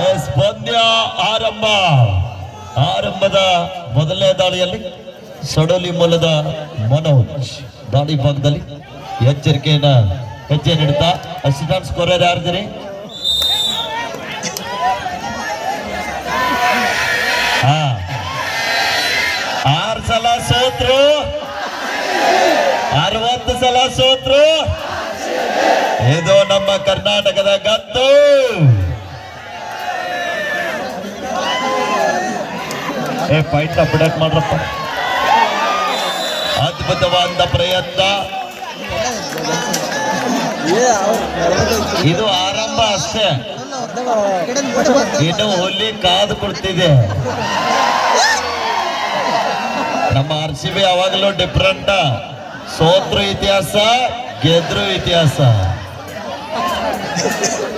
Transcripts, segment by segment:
S ಪಂದ್ಯ ಆರಂಭ. ಆರಂಭದ ಮೊದಲನೇ ದಾಳಿಯಲ್ಲಿ ಸಡೋಲಿ ಮೂಲದ ಮನೋಜ್ ದಾಳಿ ಭಾಗದಲ್ಲಿ ಎಚ್ಚರಿಕೆಯನ್ನ ಹೆಜ್ಜೆ ನೀಡುತ್ತಾ ಅಸಿಸ್ಟೆಂಟ್ ಸ್ಕೋರರ್ ಯಾರಿದ್ದೀರಿ? ಆರು ಸಲ ಸೋತ್ರು, 60 ಸಲ ಸೋತ್ರು. ಇದು ನಮ್ಮ ಕರ್ನಾಟಕದ ಗತ್ತು. ಫೈಟ್ ಅಪ್ಡೇಟ್ ಮಾಡ್ರಪ್ಪ. ಅದ್ಭುತವಾದ ಪ್ರಯತ್ನ. ಇದು ಆರಂಭ ಅಷ್ಟೇ, ಇನ್ನು ಹುಲಿ ಕಾದು ಕೊಡ್ತಿದೆ. ನಮ್ಮ RCB ಯಾವಾಗಲೂ ಡಿಫ್ರೆಂಟ್. ಸೋತ್ರು ಇತಿಹಾಸ, ಗೆದ್ರು ಇತಿಹಾಸ.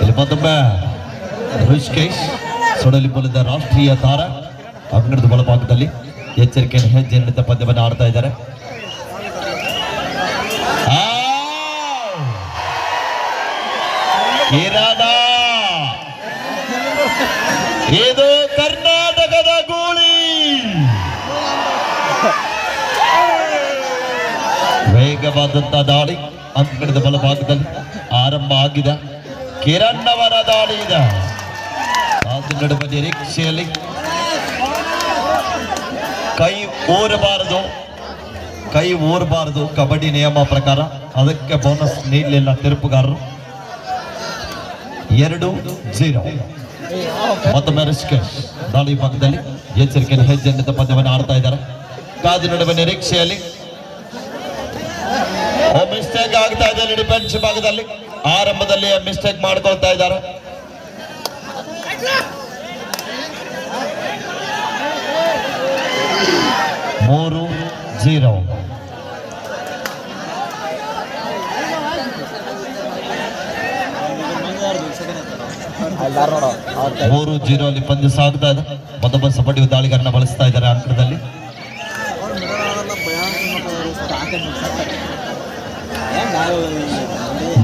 ಇಲ್ಲಿ ಮತ್ತೊಮ್ಮೆ ಋಷಿಕೇಶ್ ಸೊಡಲಿ ಮೂಲದ ರಾಷ್ಟ್ರೀಯ ತಾರ ಅಂಗಣದ ಒಳಭಾಗದಲ್ಲಿ ಎಚ್ಚರಿಕೆಯನ್ನು ಹೆಜ್ಜೆ ನೀಡುತ್ತಾ ಪಂದ್ಯವನ್ನು ಆಡ್ತಾ ಇದ್ದಾರೆ. ಕಿರಣ, ಇದು ಕರ್ನಾಟಕದ ಗೂಳಿ. ವೇಗವಾದಂತಹ ದಾಳಿ ಅಂಗಣದ ಬಲಭಾಗದಲ್ಲಿ ಆರಂಭ ಆಗಿದೆ. ಕಿರಣ್ ಅವರ ದಾಳಿ ಇದೆ. ಕಾದು ನಡುವ ನಿರೀಕ್ಷೆಯಲ್ಲಿ ಕೈ ಊರಬಾರದು ಕಬಡ್ಡಿ ನಿಯಮ ಪ್ರಕಾರ. ಅದಕ್ಕೆ ಬೋನಸ್ ನೀಡಲಿಲ್ಲ ತೀರ್ಪುಗಾರರು. 2-0. ಮತ್ತೊಮ್ಮೆ ಋಷಿಕೇಶ್ ದಾಳಿ ಭಾಗದಲ್ಲಿ ಎಚ್ಚರಿಕೆಯನ್ನು ಹೆಜ್ಜೆ ಪಂದ್ಯವನ್ನು ಆಡ್ತಾ ಇದ್ದಾರೆ. ಕಾದು ನಡುವ ನಿರೀಕ್ಷೆಯಲ್ಲಿ ಮಿಸ್ಟೇಕ್ ಆಗ್ತಾ ಇದೆ. ಡಿಫೆನ್ಸ್ ಭಾಗದಲ್ಲಿ ಆರಂಭದಲ್ಲಿ ಮಿಸ್ಟೇಕ್ ಮಾಡ್ಕೊಳ್ತಾ ಇದ್ದಾರೆ. ಮೂರು 0. ಅಲ್ಲಿ ಪಂದ್ಯ ಸಾಗ್ತಾ ಇದೆ. ಮತ್ತೊಬ್ಬ ಸಪಟಿ ದಾಳಿಗಾರನ ಬಳಸ್ತಾ ಇದ್ದಾರೆ ಅಂಕಣದಲ್ಲಿ.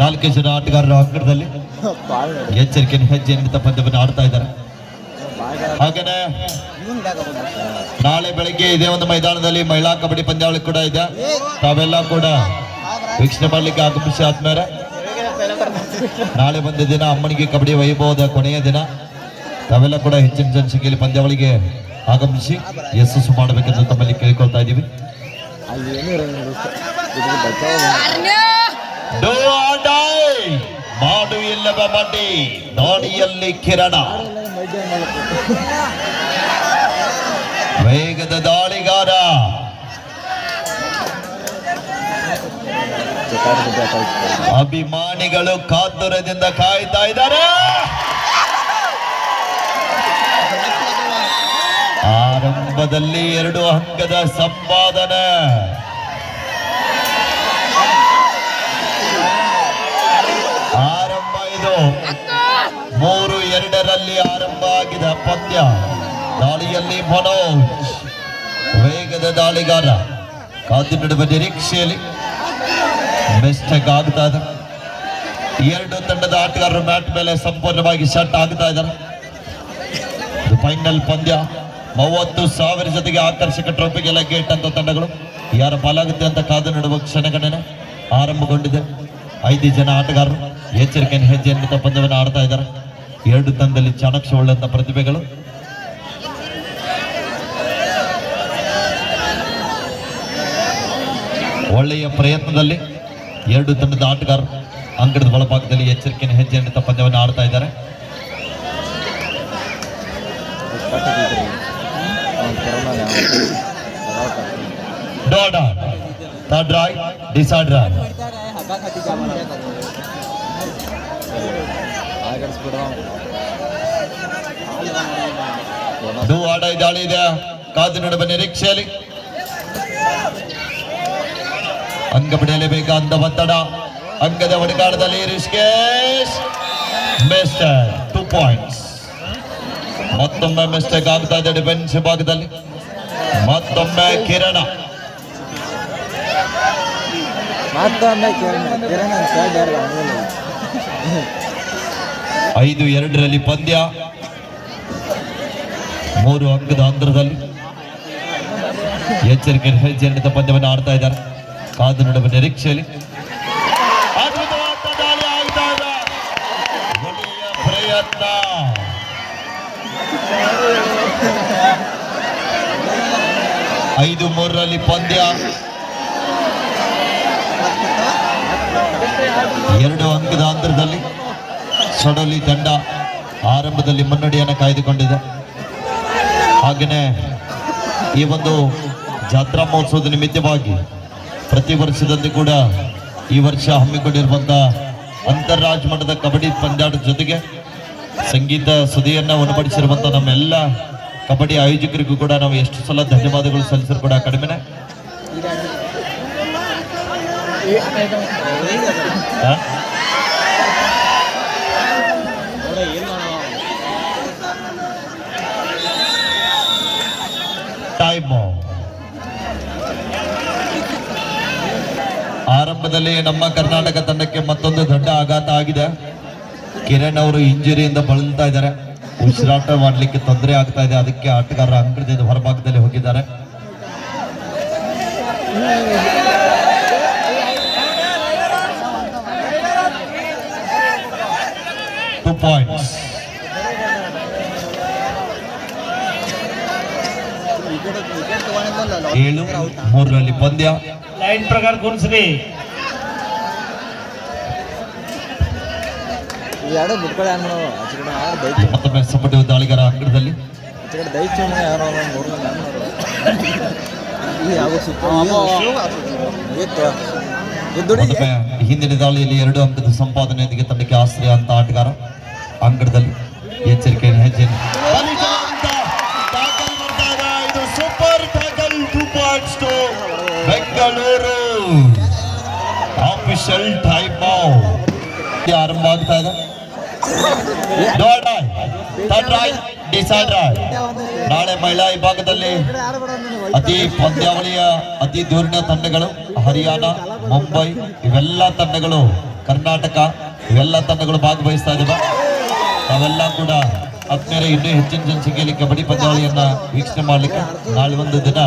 4 ಜನ ಆಟಗಾರರು ಅಂಕಣದಲ್ಲಿ ಎಚ್ಚರಿಕೆಯನ್ನು ಹೆಜ್ಜೆ ನೀಡುತ್ತಾ ಪಂದ್ಯವನ್ನು ಆಡ್ತಾ ಇದ್ದಾರೆ. ಹಾಗೇನೆ ನಾಳೆ ಬೆಳಗ್ಗೆ ಇದೇ ಒಂದು ಮೈದಾನದಲ್ಲಿ ಮಹಿಳಾ ಕಬಡ್ಡಿ ಪಂದ್ಯಾವಳಿ ಕೂಡ ಇದೆ. ತಾವೆಲ್ಲ ಕೂಡ ವೀಕ್ಷಣೆ ಮಾಡಲಿಕ್ಕೆ ಆಗಮಿಸಿ ಆದ್ಮೇಲೆ ನಾಳೆ ಬಂದ ದಿನ ಅಮ್ಮನಿಗೆ ಕಬಡ್ಡಿ ವೈಭವದ ಕೊನೆಯ ದಿನ. ತಾವೆಲ್ಲ ಕೂಡ ಹೆಚ್ಚಿನ ಸಂಖ್ಯೆಯಲ್ಲಿ ಪಂದ್ಯಾವಳಿಗೆ ಆಗಮಿಸಿ ಯಶಸ್ಸು ಮಾಡಬೇಕೆಂದು ತಮ್ಮಲ್ಲಿ ಕೇಳಿಕೊಳ್ತಾ ಇದ್ದೀವಿ. ಮಾಡು ಇಲ್ಲವ ಮಡ್ಡಿ, ದಾಳಿಯಲ್ಲಿ ಕಿರಣ. ವೇಗದ ದಾಳಿಗಾರ. ಅಭಿಮಾನಿಗಳು ಕಾತುರದಿಂದ ಕಾಯ್ತಾ ಇದ್ದಾರೆ. ಆರಂಭದಲ್ಲಿ 2 ಅಂಕದ ಸಂಪಾದನೆ. ಆರಂಭ ಇದು 3-2 ಆರಂಭ ಆಗಿದೆ ಪಂದ್ಯ. ದಾಳಿಯಲ್ಲಿ ಮನೋಜ್ ವೇಗದ ದಾಳಿಗಾರ. ಕಾದು ನಡುವ ನಿರೀಕ್ಷೆಯಲ್ಲಿ ಮಿಸ್ಟೇಕ್ ಆಗ್ತಾ ಇದೆ. 2 ತಂಡದ ಆಟಗಾರರು ಮ್ಯಾಟ್ ಮೇಲೆ ಸಂಪೂರ್ಣವಾಗಿ ಸೆಟ್ ಆಗ್ತಾ ಇದ್ದಾರೆ. ಇದು ಫೈನಲ್ ಪಂದ್ಯ. 30,000 ಜೊತೆಗೆ ಆಕರ್ಷಕ ಟ್ರೋಫಿಗೆಲ್ಲ ಗೇಟ್ ಅಂತ ತಂಡಗಳು ಯಾರ ಪಾಲಾಗುತ್ತೆ ಅಂತ ಕಾದು ನಡುವ ಕ್ಷಣಗಣನೆ ಆರಂಭಗೊಂಡಿದೆ. 5 ಜನ ಆಟಗಾರರು ಎಚ್ಚರಿಕೆಯನ್ನು ಹೆಜ್ಜೆಯನ್ನು ಪಂದ್ಯವನ್ನು ಆಡ್ತಾ ಇದ್ದಾರೆ. 2 ತಂಡದಲ್ಲಿ ಚಾಣಕ್ಷ ಒಳ್ಳೆಂತ ಪ್ರತಿಭೆಗಳು. ಒಳ್ಳೆಯ ಪ್ರಯತ್ನದಲ್ಲಿ 2 ತಂಡದ ಆಟಗಾರರು ಅಂಗಣದ ಒಳಭಾಗದಲ್ಲಿ ಎಚ್ಚರಿಕೆಯನ್ನು ಹೆಜ್ಜೆಯನ್ನು ಪಂದ್ಯವನ್ನು ಆಡ್ತಾ ಇದ್ದಾರೆ. ದಾಳಿ ಇದೆ. ಕಾದು ನಡುವ ನಿರೀಕ್ಷೆಯಲ್ಲಿ ಅಂಗ ಪಡೆಯಲೇಬೇಕಾದ ಒತ್ತಡ. ಅಂಗದ ಹೊಡೆದಾಟದಲ್ಲಿ ಋಷಿಕೇಶ್ ಮಿಸ್ಟೇಕ್. 2 ಪಾಯಿಂಟ್ಸ್. ಮತ್ತೊಮ್ಮೆ ಮಿಸ್ಟೇಕ್ ಆಗ್ತಾ ಇದೆ ಡಿಫೆನ್ಸ್ ಭಾಗದಲ್ಲಿ. ಮತ್ತೊಮ್ಮೆ ಕಿರಣ. 5-2 ಪಂದ್ಯ. 3 ಅಂಕದ ಅಂತರದಲ್ಲಿ ಎಚ್ಚರಿಕೆ ಹೆಜ್ಜೆಯಿಂದ ಪಂದ್ಯವನ್ನು ಆಡ್ತಾ ಇದ್ದಾರೆ. ಕಾದು ನೋಡುವ ನಿರೀಕ್ಷೆಯಲ್ಲಿ ಅದ್ಭುತವಾದ ದಾಳಿ ಆಗ್ತಾ ಇದೆ. ಒಳ್ಳೆಯ ಪ್ರಯತ್ನ. 5-3 ಪಂದ್ಯ. 2 ಅಂಕದ ಅಂತರದಲ್ಲಿ ಸೊಡಲಿ ತಂಡ ಆರಂಭದಲ್ಲಿ ಮುನ್ನಡೆಯನ್ನು ಕಾಯ್ದುಕೊಂಡಿದೆ. ಹಾಗೆಯೇ ಈ ಒಂದು ಜಾತ್ರಾ ಮಹೋತ್ಸವದ ನಿಮಿತ್ತವಾಗಿ ಪ್ರತಿ ವರ್ಷದಂತೆ ಕೂಡ ಈ ವರ್ಷ ಹಮ್ಮಿಕೊಂಡಿರುವಂತಹ ಅಂತಾರಾಜ್ಯ ಮಟ್ಟದ ಕಬಡ್ಡಿ ಪಂದ್ಯಾಟದ ಜೊತೆಗೆ ಸಂಗೀತ ಸುದಿಯನ್ನು ಉಣಬಡಿಸಿರುವಂತಹ ನಮ್ಮೆಲ್ಲ ಕಬಡ್ಡಿ ಆಯೋಜಕರಿಗೂ ಕೂಡ ನಾವು ಎಷ್ಟು ಸಲ ಧನ್ಯವಾದಗಳು ಸಲ್ಲಿಸಲು ಕೂಡ ಕಡಿಮೆನೆ. ಆರಂಭದಲ್ಲಿ ನಮ್ಮ ಕರ್ನಾಟಕ ತಂಡಕ್ಕೆ ಮತ್ತೊಂದು ದೊಡ್ಡ ಆಘಾತ ಆಗಿದೆ. ಕಿರಣ್ ಅವರು ಇಂಜುರಿಯಿಂದ ಬಳಲ್ತಾ ಇದ್ದಾರೆ. ಉಸಿರಾಟ ಮಾಡಲಿಕ್ಕೆ ತೊಂದರೆ ಆಗ್ತಾ ಇದೆ. ಅದಕ್ಕೆ ಆಟಗಾರರ ಅಂಕಣದಿಂದ ಹೊರಭಾಗದಲ್ಲಿ ಹೋಗಿದ್ದಾರೆ. Two points. ಏಳು 3 ಪಂದ್ಯ. ಲೈನ್ ಪ್ರಕಾರ ಗುಣಿಸ್ರಿ. ಮತ್ತೊಮ್ಮೆ ಸಪಟು ದಾಳಿಗಾರ ಅಂಗಡದಲ್ಲಿ ಹಿಂದಿನ ದಾಳಿಯಲ್ಲಿ 2 ಅಂಕದ ಸಂಪಾದನೆಯೊಂದಿಗೆ ತಂಡಕ್ಕೆ ಆಶ್ರಯ ಅಂತ ಆಟಗಾರ ಅಂಗಡದಲ್ಲಿ ಎಚ್ಚರಿಕೆ ಹೆಜ್ಜೆ super tackle. 2 points to Bengaluru. Official time ಆರಂಭ ಆಗ್ತಾ ಇದೆ. ನಾಳೆ ಮಹಿಳಾ ವಿಭಾಗದಲ್ಲಿ ಪಂದ್ಯಾವಳಿಯ ಅತಿ ದೂರಿನ ತಂಡಗಳು ಹರಿಯಾಣ, ಮುಂಬೈ ಇವೆಲ್ಲ ತಂಡಗಳು, ಕರ್ನಾಟಕ ಇವೆಲ್ಲ ತಂಡಗಳು ಭಾಗವಹಿಸ್ತಾ ಇದ್ದಾವೆ. ನಾವೆಲ್ಲ ಕೂಡ ಆತ್ಮೀಯರೇ ಇನ್ನೂ ಹೆಚ್ಚಿನ ಜನಸಂಖ್ಯೆಯಲ್ಲಿ ಕಬಡ್ಡಿ ಪಂದ್ಯಾವಳಿಯನ್ನ ವೀಕ್ಷಣೆ ಮಾಡಲಿಕ್ಕೆ ನಾಳೆ ಒಂದು ದಿನ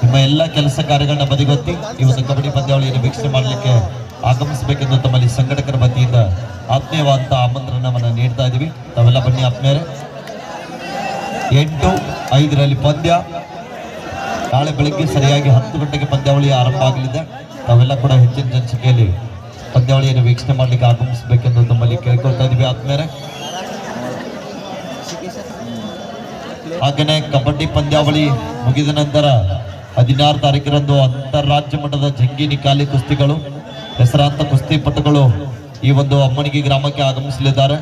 ನಿಮ್ಮ ಎಲ್ಲ ಕೆಲಸ ಕಾರ್ಯಗಳನ್ನ ಬದಿಗೊತ್ತಿ ಈ ಒಂದು ಕಬಡ್ಡಿ ಪಂದ್ಯಾವಳಿಯನ್ನು ವೀಕ್ಷಣೆ ಮಾಡಲಿಕ್ಕೆ ಆಗಮಿಸಬೇಕೆಂದು ತಮ್ಮಲ್ಲಿ ಸಂಘಟಕರ ವತಿಯಿಂದ ಆತ್ಮೀಯವಾದಂತಹ ಆಮಂತ್ರಣವನ್ನು ನೀಡ್ತಾ ಇದ್ದೀವಿ. ತಾವೆಲ್ಲ ಬನ್ನಿ ಆತ್ಮೀಯರೇ. 8-5 ಪಂದ್ಯ. ನಾಳೆ ಬೆಳಗ್ಗೆ ಸರಿಯಾಗಿ 10 ಗಂಟೆಗೆ ಪಂದ್ಯಾವಳಿ ಆರಂಭ ಆಗಲಿದೆ. ತಾವೆಲ್ಲ ಕೂಡ ಹೆಚ್ಚಿನ ಜನಸಂಖ್ಯೆಯಲ್ಲಿ ಪಂದ್ಯಾವಳಿಯನ್ನು ವೀಕ್ಷಣೆ ಮಾಡಲಿಕ್ಕೆ ಆಗಮಿಸಬೇಕೆಂದು ತಮ್ಮಲ್ಲಿ ಕೇಳ್ಕೊಳ್ತಾ ಇದ್ದೀವಿ ಆತ್ಮೀಯರೇ. ಹಾಗೆಯೇ ಕಬಡ್ಡಿ ಪಂದ್ಯಾವಳಿ ಮುಗಿದ ನಂತರ 16 ತಾರೀಕಿರಂದು ಅಂತಾರಾಜ್ಯ ಮಟ್ಟದ ಜಂಗಿ ನಿಕಾಲಿ ಕುಸ್ತಿಗಳು, ಹೆಸರಾಂತ ಕುಸ್ತಿಪಟುಗಳು ಈ ಒಂದು ಅಮ್ಮನಿಗೆ ಗ್ರಾಮಕ್ಕೆ ಆಗಮಿಸಲಿದ್ದಾರೆ.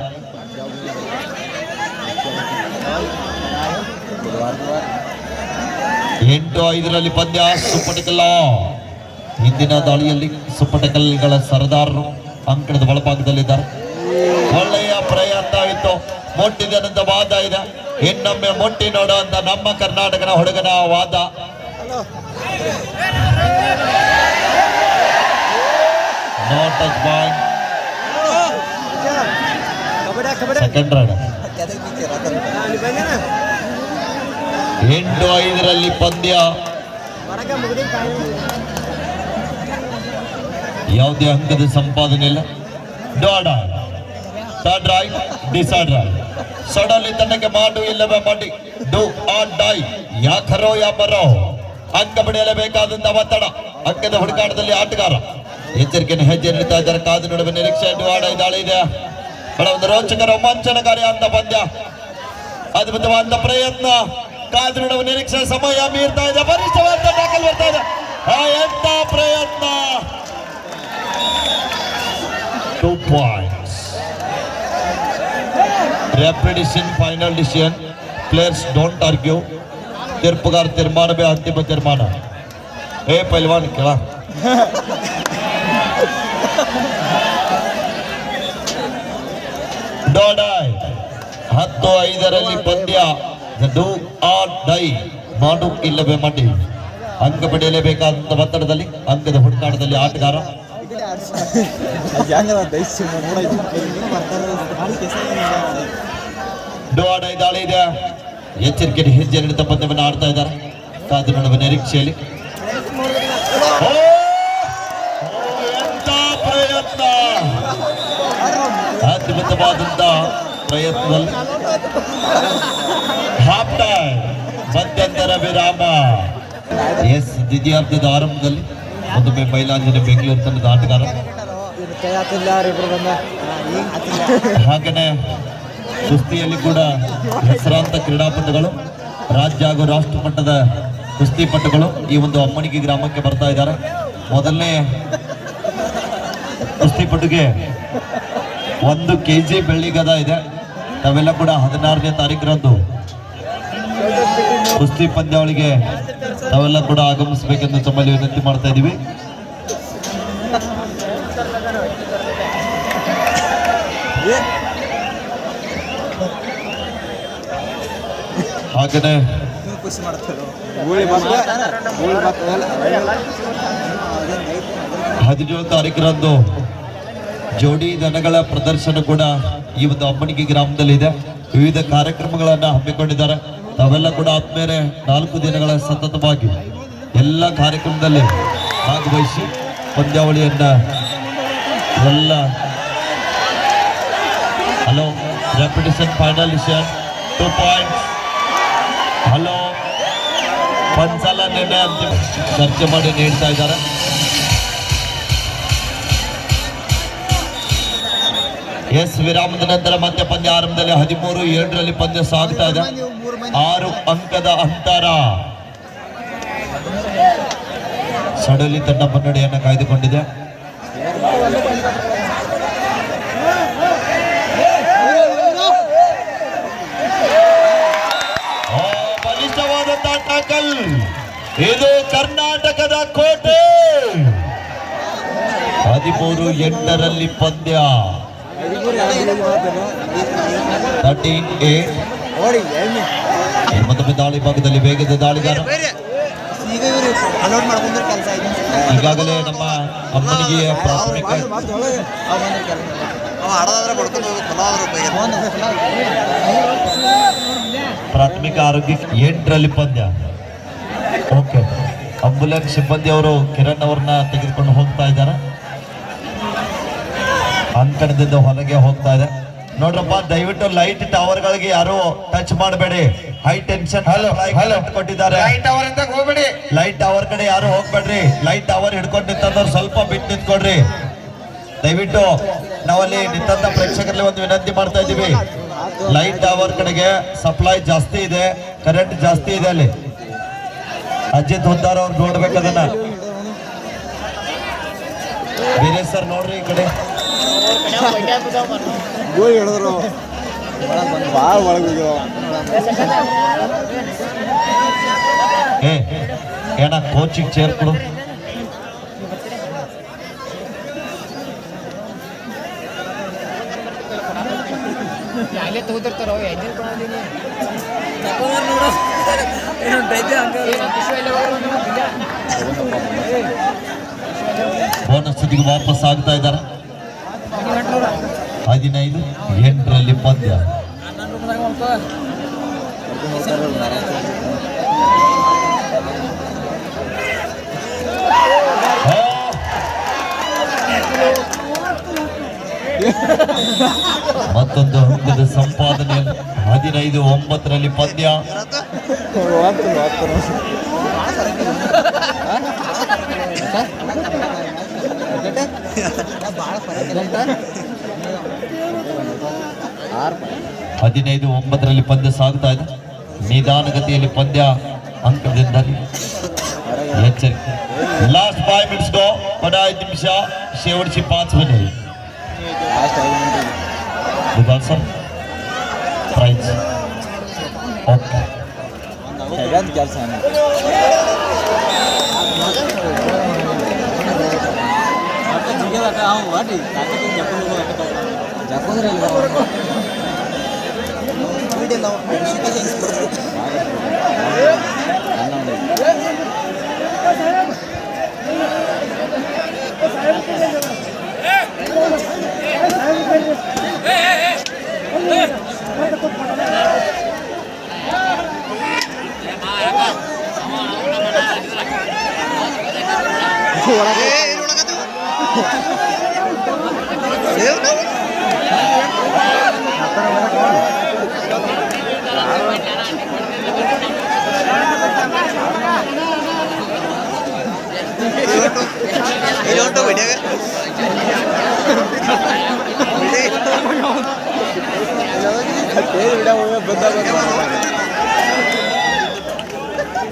8-5 ಪಂದ್ಯ. ಸುಪ್ಪಟಕಲ್ ಹಿಂದಿನ ದಾಳಿಯಲ್ಲಿ ಸುಪ್ಪಟಕಲ್ಗಳ ಸರದಾರರು ಅಂಕಣದ ಒಳಭಾಗದಲ್ಲಿದ್ದಾರೆ. ಒಳ್ಳೆಯ ಪ್ರಯತ್ನ ಇತ್ತು. ಮೊಟ್ಟಿದನಂತ ವಾದ ಇದೆ. ಇನ್ನೊಮ್ಮೆ ಮೊಟ್ಟಿ ನೋಡುವಂತ ನಮ್ಮ ಕರ್ನಾಟಕದ ಹುಡುಗನ ವಾದ. Second run. 8-5 ಪಂದ್ಯ. ಯಾವುದೇ ಅಂಕದ ಸಂಪಾದನೆ ಇಲ್ಲ. ಸಡಲಿ ತನಗೆ ಮಾಡು ಇಲ್ಲವೇ ಮಾಡಿ, ಡು ಆರ್ ಡೈ, ಯಾಕರೋ ಯಾ ಬರೋ. ಅಂಕ ಪಡೆಯಲೇಬೇಕಾದಂತ ಒತ್ತಡ. ಅಂಕದ ಹುಡುಕಾಟದಲ್ಲಿ ಆಟಗಾರ ಎಚ್ಚರಿಕೆಯನ್ನು ಹೆಜ್ಜೆ ನೀಡ್ತಾ ಇದ್ದಾರೆ. ಕಾದು ನಡುವೆ ನಿರೀಕ್ಷೆ ದಾಳಿ ಇದೆ. ಒಂದು ರೋಚಕ ರೋಮಾಂಚನಕಾರಿ ಅಂತ ಪಂದ್ಯ. ಅದ್ಭುತವಾದ ಪ್ರಯತ್ನ. ಕಾದು ನಡುವೆ ನಿರೀಕ್ಷೆ. ಸಮಯ ಮೀರ್ತಾ ಇದೆ. ಬಲಿಷ್ಠವಾದ ಟ್ಯಾಕಲ್ ಬರ್ತಾ ಇದೆ. ಎಂತ ಪ್ರಯತ್ನ. 2 points. Rapid decision, final decision. Players don't argue. ತೀರ್ಪುಗಾರ ತೀರ್ಮಾನವೇ ಅಂತಿಮ ತೀರ್ಮಾನ. ಪೈಲ್ವಾನ್ ಕೆಳ. ಡೋಡಾಯ್ 10-5 ಪಂದ್ಯ. ಡು ಆರ್ ಡೈ, ಮಾಡು ಇಲ್ಲವೇ ಮಾಡಿ. ಅಂಕ ಪಡೆಯಲೇಬೇಕಾದಂತ ಒತ್ತಡದಲ್ಲಿ ಅಂಕದ ಹುಡುಕಾಟದಲ್ಲಿ ಆಟಗಾರ. ಡು ಆರ್ ಡೈ ದಾಳಿ ಇದೆ. ಎಚ್ಚರಿಕೆಯ ಹೆಜ್ಜೆ ನೀಡಿದ ಪಂದ್ಯವನ್ನು ಆಡ್ತಾ ಇದ್ದಾರೆ. ಕಾದು ನೋಡುವ ನಿರೀಕ್ಷೆಯಲ್ಲಿ. ಓ, ಎಂತ ಪ್ರಯತ್ನ! ಅದ್ಭುತವಾದಂತ ಪ್ರಯತ್ನದಲ್ಲಿ ಹಾಫ್ ಟೈಮ್, ಮಧ್ಯಂತರ ವಿರಾಮ. ಎಸ್, ದ್ವಿತೀಯಾರ್ಧದ ಆರಂಭದಲ್ಲಿ ಮತ್ತೊಮ್ಮೆ ಬಯಲಾಂಜನೆ ಬೆಂಗಳೂರು ತಂಡದ ಆಟಗಾರ. ಹಾಗೆಯೇ ಕುಸ್ತಿಯಲ್ಲಿ ಕೂಡ ಹೆಸರಾಂತ ಕ್ರೀಡಾಪಟುಗಳು, ರಾಜ್ಯ ಹಾಗೂ ರಾಷ್ಟ್ರ ಮಟ್ಟದ ಕುಸ್ತಿಪಟುಗಳು ಈ ಒಂದು ಅಮ್ಮಣಿಗೆ ಗ್ರಾಮಕ್ಕೆ ಬರ್ತಾ ಇದ್ದಾರೆ. ಮೊದಲನೇ ಕುಸ್ತಿಪಟುಗೆ 1 kg ಬೆಳ್ಳಿ ಗದ ಇದೆ. ನಾವೆಲ್ಲ ಕೂಡ 16ನೇ ತಾರೀಕರಂದು ಕುಸ್ತಿ ಪಂದ್ಯಾವಳಿಗೆ ನಾವೆಲ್ಲ ಕೂಡ ಆಗಮಿಸಬೇಕೆಂದು ತಮ್ಮಲ್ಲಿ ವಿನಂತಿ ಮಾಡ್ತಾ ಇದ್ದೀವಿ. ಹಾಗೆಯೇ 17 ತಾರೀಕರಂದು ಜೋಡಿ ದನಗಳ ಪ್ರದರ್ಶನ ಕೂಡ ಈ ಒಂದು ಅಮ್ಮಣಿಗೆ ಗ್ರಾಮದಲ್ಲಿ ಇದೆ. ವಿವಿಧ ಕಾರ್ಯಕ್ರಮಗಳನ್ನ ಹಮ್ಮಿಕೊಂಡಿದ್ದಾರೆ. ತಾವೆಲ್ಲ ಕೂಡ ಆದ್ಮೇಲೆ 4 ದಿನಗಳ ಸತತವಾಗಿ ಎಲ್ಲ ಕಾರ್ಯಕ್ರಮದಲ್ಲಿ ಭಾಗವಹಿಸಿ ಪಂದ್ಯಾವಳಿಯನ್ನ ಎಲ್ಲ ಹಲೋ ರೆಪಿಟೇಷನ್ ಫೈನಲಿಷನ್ 2 ಪಾಯಿಂಟ್ಸ್. ಹಲೋ ಒಂದ್ಸಲ ನಿನ್ನೆ ಅಂತಿಮ ಚರ್ಚೆ ಮಾಡಿ ನೀಡ್ತಾ ಇದ್ದಾರೆ. ಎಸ್, ವಿರಾಮದ ನಂತರ ಮತ್ತೆ ಪಂದ್ಯ ಆರಂಭದಲ್ಲಿ 13-7 ಪಂದ್ಯ ಸಾಗ್ತಾ ಇದೆ. 6 ಅಂಕದ ಅಂತರ. ಸಡಲಿ ತಂಡ ಮುನ್ನಡೆಯನ್ನು ಕಾಯ್ದುಕೊಂಡಿದೆ. ಬಲಿಷ್ಠವಾದಂತಹ ಟಾಕಲ್. ಇದು ಕರ್ನಾಟಕದ ಕೋಟೆ. 13-8 ಪಂದ್ಯ. 13-8. ಮತ್ತೊಮ್ಮೆ ದಾಳಿ ಭಾಗದಲ್ಲಿ ವೇಗದ ದಾಳಿಗಾರ. ಈಗಾಗಲೇ ನಮ್ಮ ಅಮ್ಮನಿಗೆ ಪ್ರಾಥಮಿಕ ಆರೋಗ್ಯ 8 ಪಂದ್ಯ. ಓಕೆ, ಆಂಬುಲೆನ್ಸ್ ಸಿಬ್ಬಂದಿ ಅವರು ಕಿರಣ್ ಅವ್ರನ್ನ ತೆಗೆದುಕೊಂಡು ಹೋಗ್ತಾ ಇದ್ದಾರೆ. ಅಂಕಣದಿಂದ ಹೊರಗೆ ಹೋಗ್ತಾ ಇದೆ. ನೋಡ್ರಪ್ಪ, ದಯವಿಟ್ಟು ಲೈಟ್ ಟವರ್ ಗಳಿಗೆ ಯಾರು ಟಚ್ ಮಾಡಬೇಡಿ. ಹೈ ಟೆನ್ಷನ್ ಕೊಟ್ಟಿದ್ದಾರೆ. ಲೈಟ್ ಟವರ್ ಕಡೆ ಯಾರು ಹೋಗ್ಬೇಡ್ರಿ. ಲೈಟ್ ಟವರ್ ಹಿಡ್ಕೊಂಡು ನಿಂತಂದವ್ರು ಸ್ವಲ್ಪ ಬಿಟ್ಟು ನಿಂತ್ಕೊಡ್ರಿ ದಯವಿಟ್ಟು. ನಾವಲ್ಲಿ ನಿಂತ ಪ್ರೇಕ್ಷಕರಲ್ಲಿ ಒಂದು ವಿನಂತಿ ಮಾಡ್ತಾ ಇದ್ದೀವಿ. ಲೈಟ್ ಟವರ್ ಕಡೆಗೆ ಸಪ್ಲೈ ಜಾಸ್ತಿ ಇದೆ, ಕರೆಂಟ್ ಜಾಸ್ತಿ ಇದೆ. ಅಲ್ಲಿ ಅಜಿತ್ ಹುದ್ದಾರ್ ಅವ್ರು ನೋಡ್ಬೇಕದನ್ನ. ಬೇರೆ ಸರ್ ನೋಡ್ರಿ ಈ ಕಡೆ. ಏನ ಕೋಚಿಂಗ್ ಚೇರ್ ಕೊಡು. ಬೋನಸ್ ಸ್ಥಿತಿಗೆ ವಾಪಸ್ ಆಗ್ತಾ ಇದ್ದಾರೆ. 15-8 ಪಂದ್ಯ. ಮತ್ತೊಂದು ಅಂಕದ ಸಂಪಾದನೆ. 15-9 ಪಂದ್ಯ. ಹದಿನೈದು 9 ಪಂದ್ಯ ಸಾಗ್ತಾ ಇದೆ. ನಿಧಾನಗತಿಯಲ್ಲಿ ಪಂದ್ಯ ಅಂಕದಿಂದ ಎಚ್ಚರಿಕೆ. लास्ट 5 मिनट्स गो. 5 निमिष शेवटची 5 minute. Sir price okay.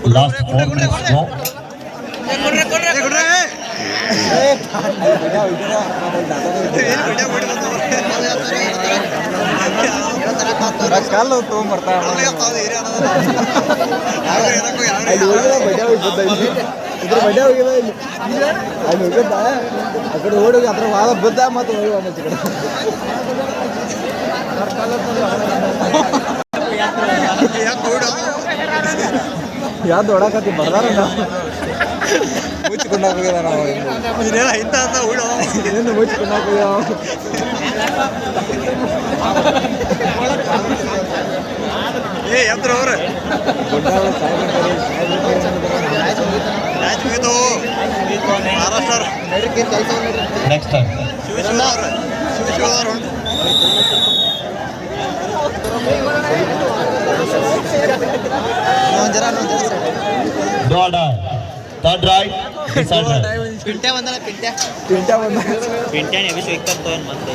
Last 4 minutes go. ಕಲ್ಲು ತೊಗೊಂಬರ್ತಾವ ಇದ್ರ ಬಡ್ಡೆ ಹೋಗಿದ ಇಲ್ಲಿ ಅಲ್ಲಿ ಹೋಗಿದ್ದ ಆ ಕಡೆ ಓಡೋಗಿ ಅದ್ರ ವಾದ ಬಿದ್ದ ಮತ್ತು ಹೋಗಿ ಒಂದೊಂದು ಕಡೆ ಯಾವ್ದು ಹೊಡಕತ್ತಿ ಬರ್ದಾರ ಮುಚ್ಚಿಕೊಂಡಾಗ ಹೋಗ್ಯದ ನಾವು ಇನ್ನೇನು ಮುಚ್ಚಿಕೊಂಡಾಗ ಹೋಗ್ಯಾವ ಅವ್ರ Next time. Order. Third right. Decide right. Pintya ಬಂದ ಪಿಂಟ್ಯಾನೆ ಅಭಿಷೇಕ ಇಕ್ಕಂತ ಮಂದೆ